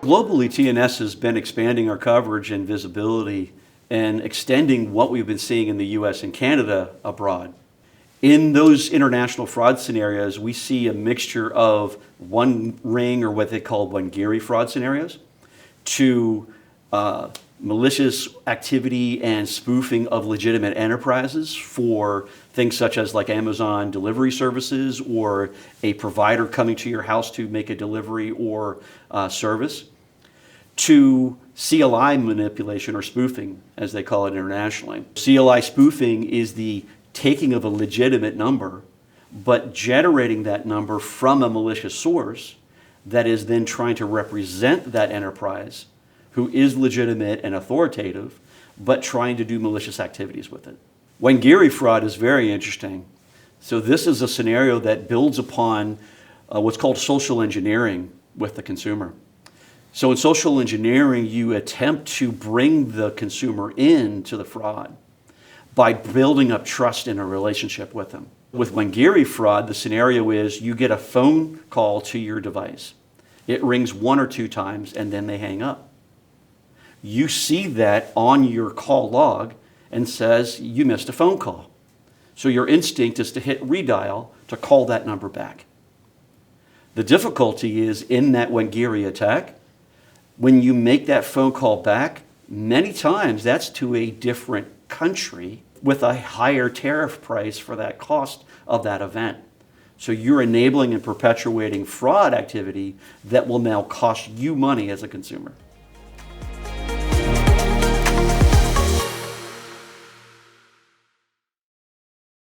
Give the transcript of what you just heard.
Globally, TNS has been expanding our coverage and visibility and extending what we've been seeing in the US and Canada abroad. In those international fraud scenarios, we see a mixture of one ring, or what they call Wangiri fraud scenarios, to malicious activity and spoofing of legitimate enterprises for things such as like Amazon delivery services, or a provider coming to your house to make a delivery or service, to CLI manipulation, or spoofing, as they call it internationally. CLI spoofing is the taking of a legitimate number, but generating that number from a malicious source that is then trying to represent that enterprise who is legitimate and authoritative, but trying to do malicious activities with it. Wangiri fraud is very interesting. So this is a scenario that builds upon what's called social engineering with the consumer. So in social engineering, you attempt to bring the consumer into the fraud by building up trust in a relationship with them. With Wangiri fraud, the scenario is you get a phone call to your device. It rings 1 or 2 times and then they hang up. You see that on your call log and says you missed a phone call. So your instinct is to hit redial to call that number back. The difficulty is in that Wangiri attack, when you make that phone call back, many times that's to a different country with a higher tariff price for that cost of that event. So you're enabling and perpetuating fraud activity that will now cost you money as a consumer.